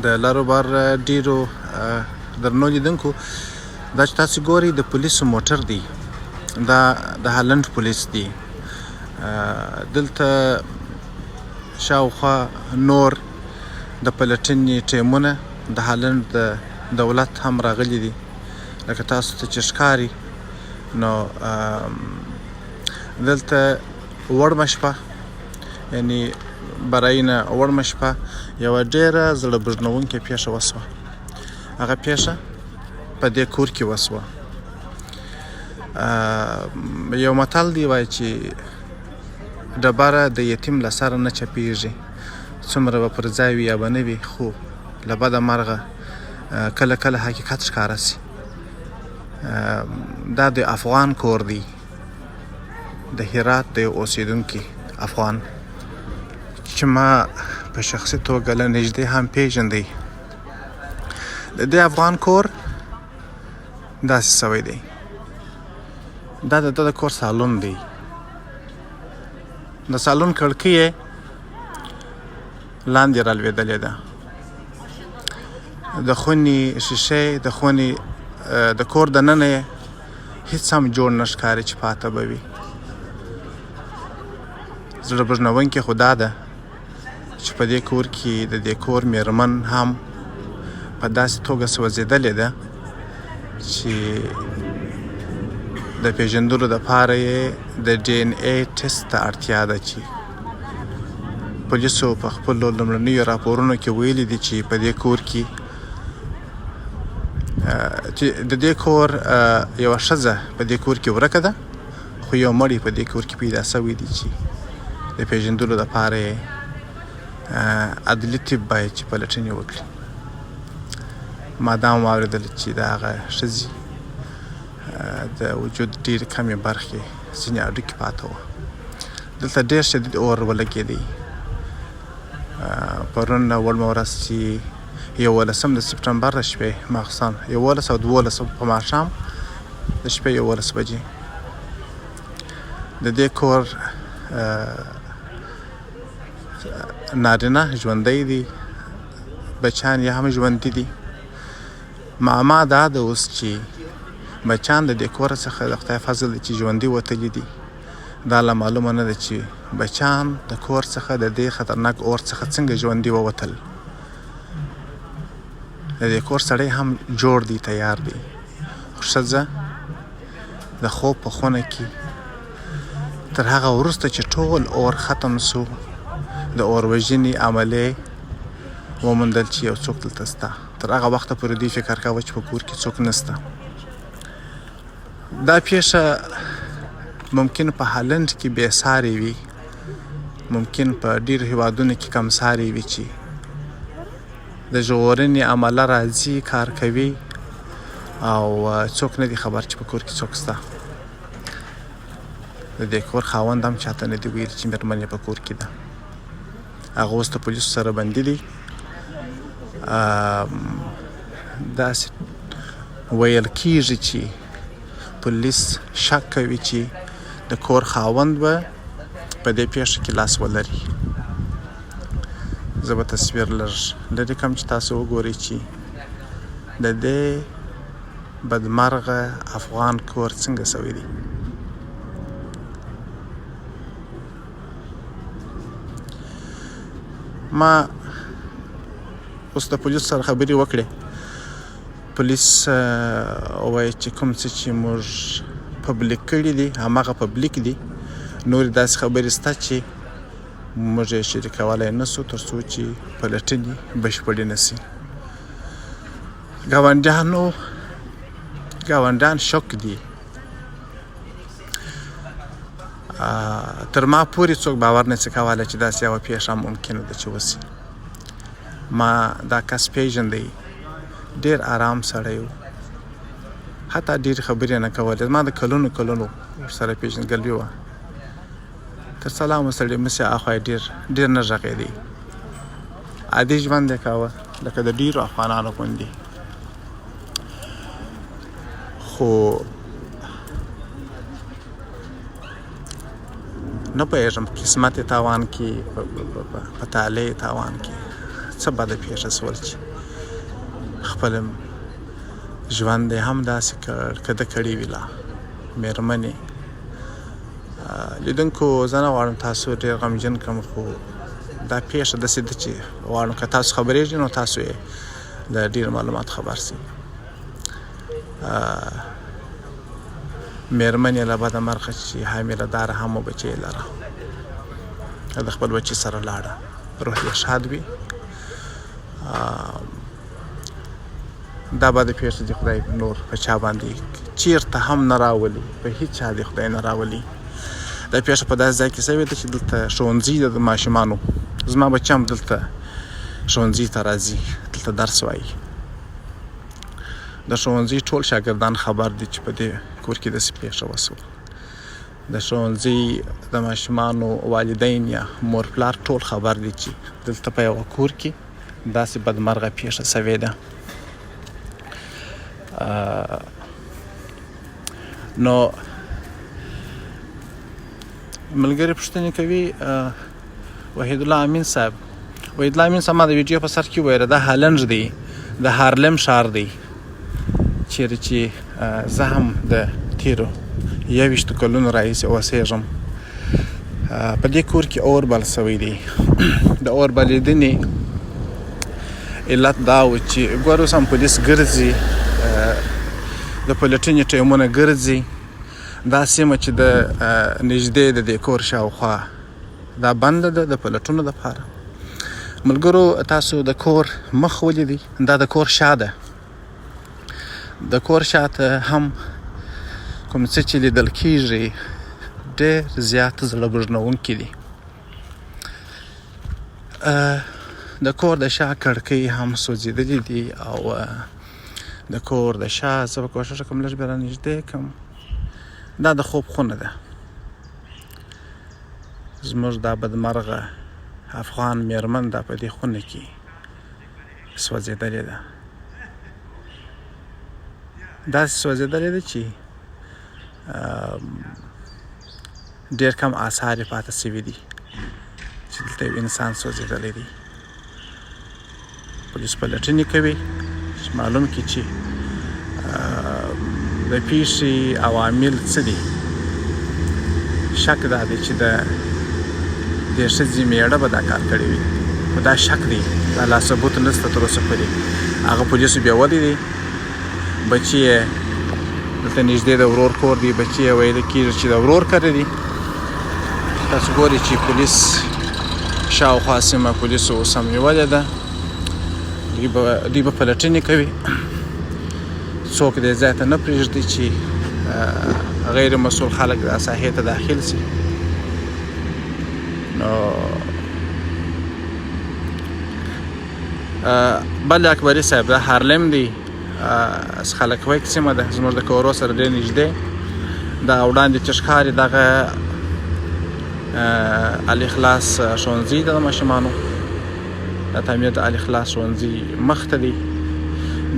د لاروبار ډیرو درنو لیدونکو دا چې تاسو ګورئ د پولیسو موټر دی دا د هالند پولیس دی دلته شاوخوا نور د پلټنې ټیمونه د هالند د دولت هم راغلي دي لکه تاسو ته چې ښکاري نو دلته وړمه شپه یعنی براینه وړمه شپه یوه ډېره زړه بژنونکې پیښه وسوه هغه پیښه په دې کور کې وسوه یو متل دی وایي چې ډبره د یتیم له سره نه چپېږي څومره به پر ځای وي یا به نه وي خو له بده مرغه کله کله حقیقت ښکاره سي دا د افغان کور دی د هرات د اوسیدونکي افغان چې ما په شخصي توګه له نږدې هم پیژندی د دې افغان کور داسې سوی دی دا د ده د کور سالون دی د سالون کړکۍ یې لاندې رالوېدلې ده د خونې شیشې د خونې د کور دننه یې هېڅ هم جوړ نه ښکاري چې پاته به وي زړه بژنونکې خو دا ده چې په دې کور کې د دې کور میرمن هم په داسې توګه سوځېدلې ده چې د پیژندلو دپاره یې د ډي ان اے ټسټ ته اړتیا ده چې پولیسو په خپلو لومړنیو راپورونو کې ویلي دي چې په دې کور کې چې د دې کور یوه ښځه په دې کور کې ورکه ده خو یو مړی په دې کور کې پیدا سوی دی چې د پیژندلو دپاره یې عدلي طب باید چې پلټنې وکړي ما دا هم واورېدل چې د هغه ښځې د وجود ډېرې کمې برخې ځینې هډوکي پاته وه دلته ډېر شدید اور ولګېدی پرون وړمه ورځ چې 11 د سپټمبر د شپې ماخستان 11 او 12 په ماښام د شپې 11 بجې د دې کور نارینه ژوندی دي بچیان یې هم ژوندي دي معما دا ده اوس چې بچیان د دې کور څخه د خدای فضل دی چې ژوندي وتلي دي دا لا معلومه نه ده چې بچیان د کور څخه د دې خطرناک اور څخه څنګه ژوندي ووتل د دې کور سړی هم جوړ دی تیار دی خو ښځه د خوب په خونه کې تر هغه وروسته چې ټول اور ختم سو د اور وژنې عملې وموندل چې یو څوک دلته سته تر هغه وخته پورې دوی فکر کاوه چې په کور کې څوک نسته دا پیښه ممکن په هالند کې بې سارې وي ممکن په ډېرو هېوادونو کې کم سارې وي چې د ژغورنې عمله راځي کار کوي او څوک نه دي خبر چې په کور کې څوک سته د دې کور خاوند هم چاته نه دي ویلي چې مېرمن یې په کور کې ده هغه اوس د پولیسو سره بندي دي داسې ویل کېږي چې پولیس شک کوي چې د کور خاوند به په دې پیښه کې لاس ولري زه به تصویر لږ لرې کړم چې تاسو وګورئ چې د دې بدمرغه افغان کور څنګه سوی دی ما اوس د پولیس سره خبرې وکړې پولیس وایي چې کوم څه چې موږ پبلیک کړي دي هماغه پبلیک دي نورې داسې خبرې شته چې موږ یې شریکولی نه سو تر څو چې پلټنې بشپړې نه سي ګاونډیان شک دي تر ما پورې څوک باور نه شي کولی چې داسې یوه پیښه ممکنه ده چې وسي ما دا کس پیژندی ډېر آرام سړی و حتی ډېرې خبرې نه کولې ما د کلونو ورسره پیژندګلوي وه تر سلام وسړی مسې اخوا یې ډېر نه غږېدی عادي ژوند یې کاوه لکه د ډېرو افغانانو غوندې خو نه پوهېږم قسمت یې تاوان کړي په طالع یې تاوان کړي څه بده پیښه سول چې خپل ژوند یې هم داسې کړ که ده کړې وي لا مېرمنې لیدونکو زه نه غواړم تاسو ډېر غمجن کړم خو دا پیښه داسې ده چې غواړم که تاسو خبرېږئ نو تاسو یې له ډېر معلومات خبر سئ مېرمن یې له بده مرغه چې حامله داره هم و بچی یې لره د خپل بچي سره لاړه روح یې شاد وي دا به د پیښې د خدای نور په چا باندې چیرته هم نه راولي په هیڅ چا د خدای نه راولي دا پیښه په داسې ځای کې سوې ده چې دلته ښوونځي ده د ماشومانو زما بچه هم دلته ښوونځي ته راځي دلته درس وایي د ښوونځي ټول شاګردان خبر دي چې په دې کور کې داسې پیښه وسوه د ښوونځي د ماشومانو والدین یا مور پلار ټول خبر دي چې دلته په یوه کور کې داسې بدمرغه پیښه سوې ده نو ملګري پوښتنې کوي وحیدالله امین صاحب وحیدالله امین صاحب ما د ویډیو په سر کې وویل دا هالنډ دی د هارلم ښار دی چیرې چې زه هم د تیرو 21 کلونو راهیسې اوسېږم په دې کور کې اور بل سوی دی د اور بلېدنې علت دا و چې ګوره اوس هم پولیس ګرځي د پلټنې ټیمونه ګرځي دا سیمه چې د نږدې د دې کور شاوخوا دا بنده ده د پلټونو دپاره ملګرو تاسو د کور مخ ولیدئ دا د کور شا ده د کور شاته هم کوم څه چې لیدل کېږي ډېر زیات زړه بوږنونکي دي د کور د شا کړکۍ هم سوځېدلې دي او د کور د شا زه به کوښښ وکړم لږ بیا رانږدې کړم دا د خوب خونه ده زموږ دا بدمرغه افغان مېرمن دا په دې خونه کې سوځېدلې ده داسې سوځېدلې ده چې ډېر کم آثار یې پاته سوي دي چې دلته یو انسان سوځېدلی دی پولیس پلټنې کوي چې معلوم کړي چې د پیښې عوامل څه دي شک دا دی چې د دې ښځې میړه به دا کار کړی وي خو دا شک دی دا لا ثبوت نشته تر اوسه پورې هغه پولیسو بیولی دی بچي یې دلته نږدې د ورور کور دی بچي یې ویل کېږي چې د ورور کره دی تاسو ګورئ چې پولیس شاوخوا سیمه پولیسو اوس هم نیولې ده دوی به پلټنې کوي څوک دې ځای ته نه پرېږدي چې غیر مسؤل خلک دا ساحې ته داخل سي نو بل اکبري صاحب دا هارلم دی خلکویک سیمه ده زموږ د کورو سره ډېر نږدې دغه وړاندې چې ښکاري دغه الاخلاص ښوونځي ده د ماشومانو د تعمیر د الاخلاص ښوونځي مخ ته دی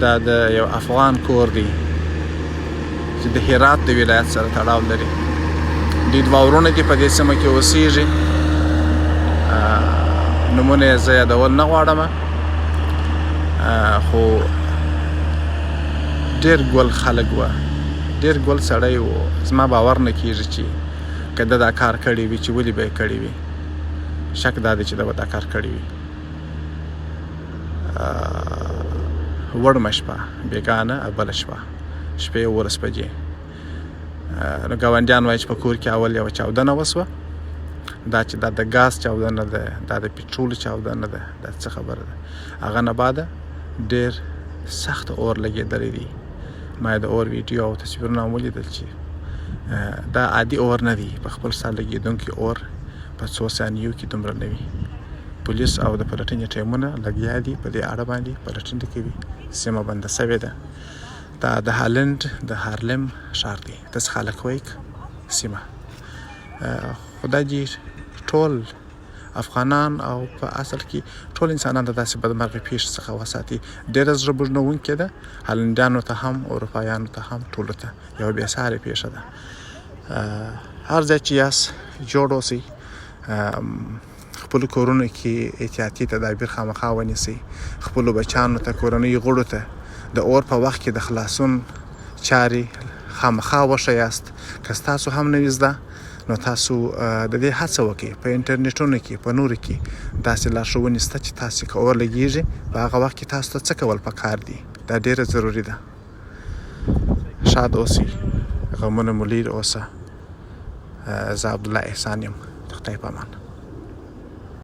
دا د یو افغان کور دی چې د هرات د ولایت سره تړاو لري دوی دوه ورونه دي په دې سیمه کې اوسېږي نومونه یې زه یادول نه غواړم خو ډېر ګل خلک وه ډېر ګل سړی و زما باور نه کېږي چې که ده دا کار کړی وي چې ولې به یې کړی وي شک دا دی چې ده به دا کار کړی وي وړمه شپه بېګانه بله شپه شپې 11 بجې نو ګاونډیان وایي چې په کور کې اول یوه چاودنه وسوه دا چې دا د ګاز چاودنه ده دا د پټرول چاودنه ده دا څه خبره ده هغه نه بعده ډېر سخت اور لګېدلی دی ما د اور ویډیو او تصویرونه هم ولیدل چې دا عادي اور نه دی په خپل سر لګېدونکی اور په څو ثانیو کې دومره نه وي پولیس او د پلټنې ټیمونه لګیا دي په دې اړه باندې پلټنې کوي سیمه بنده سوې ده دا د هالنډ د هارلم ښار دی د خلکویک سیمه خدای دې ټول افغانان او په اصل کې ټول انسانان د داسې بدمرغې پیښې څخه وساتي ډېره زړه بوږنوونکې ده هالنډیانو ته هم اروپایانو ته هم ټولو ته یوه بېسارې پیښه ده هر ځای چې یاست جوړ اوسئ خپل کورونو کې احتیاطي تدابیر خامخا ونیسئ. خپلو بچیانو ته کورنیو غړو ته د اور په وخت کې د خلاصون چارې خامخا وښیاست. که ستاسو هم نه وي زده نو تاسو د دې هڅه وکړئ په انټرنیټونو کې په نورو کې داسې لارښوونې شته چې تاسې که اور لګېږي په هغه وخت کې تاسو ته څه کول پکار دي. دا ډېره ضروري ده. شاد اوسئ، غمونه مو لرې اوسه. زه عبدالله احسان یم. د خدای په امان.